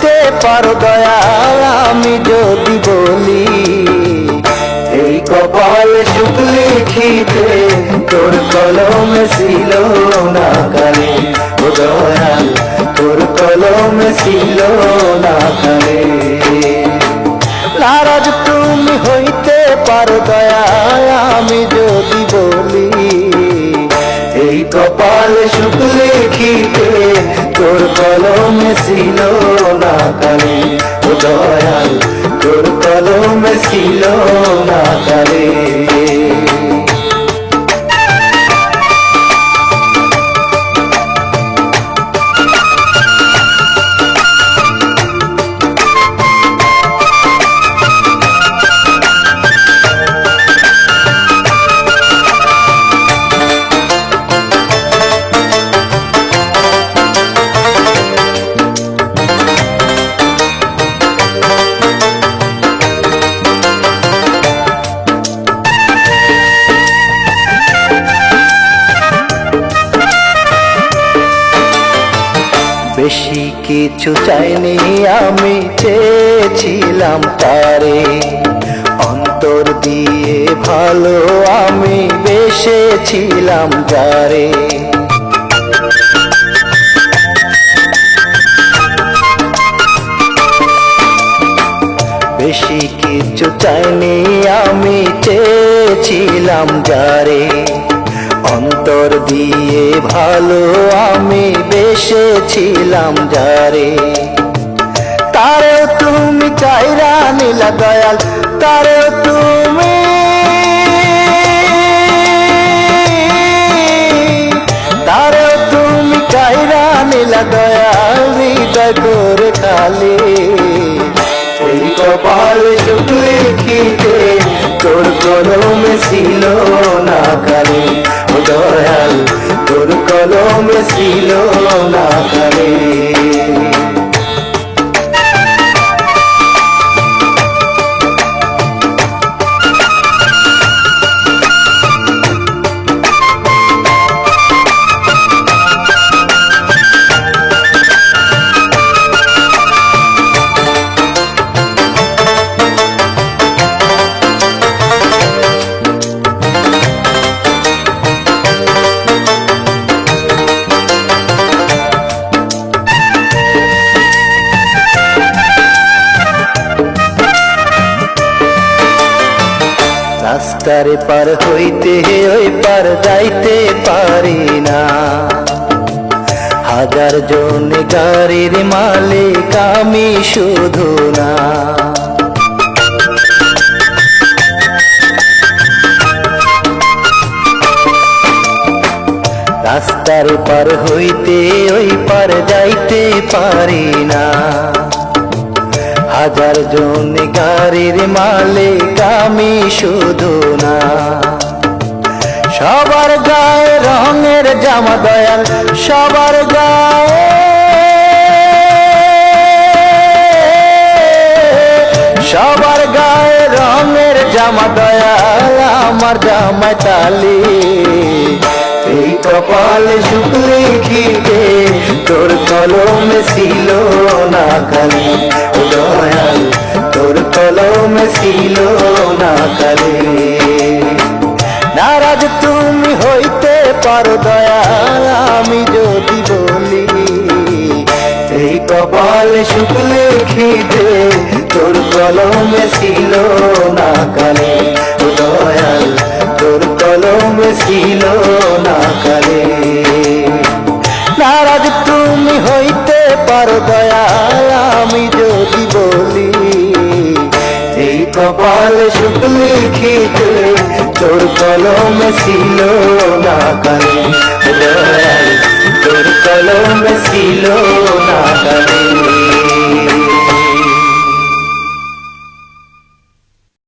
হইতে পারো দয়াল আমি যদি বলি এই কপাল সুখ লিখিতে তোর কলমে ছিল না কালে ও দয়াল তোর কলমে ছিল না কালে নারাজ তুমি হইতে পারো দয়াল আমি যদি বলি এই কপাল সুখ লিখিতে তোর কলমে ছিল না কালে ও দয়াল তোর কলমে ছিল না কালে বেশি কিছু চাইনি আমি চেয়েছিলাম তারে অন্তর দিয়ে ভালো আমি বেসেছিলাম যারে বেশি কিছু চাইনি আমি চেয়েছিলাম যারে অন্তর দিয়ে ভালো আমি বেসেছিলাম যারে তারেও তুমি চাইরা নিলা দয়াল তারেও তুমি তারেও তুমি চাইরা নিলা দয়াল হৃদয় করে খালি এই কপাল সুখ লিখিতে তোর কলমে ছিল না কালে ও দয়াল তোর কলমে ছিল না কালে রাস্তার পার হইতে ওই পার যাইতে পারি না হাজার জন গাড়ির মালিক আমি শুধু না রাস্তার পার হইতে ওই পার যাইতে পারি না হাজার জন গাড়ির মালিক আমি শুধু না সবার গায়ে রঙের জামা দয়াল সবার গায়ে সবার গায়ে রঙের জামা দয়াল আমার জামায় তালি এই কপাল সুখ লিখিতে তোর কলমে ছিল না কালে ও দয়াল তোর কলমে ছিল না কালে নারাজ তুমি হইতে পারো দয়াল আমি যদি বলি এই কপাল সুখ লিখিতে তোর কলমে ছিল না কালে ও দয়াল তোর কলমে ছিল না কালে নারাজ তুমি হইতে পারো দয়াল আমি যদি বলি এই কপাল সুখ লিখিতে তোর কলমে ছিল না কালে দয়াল তোর কলমে ছিল না কালে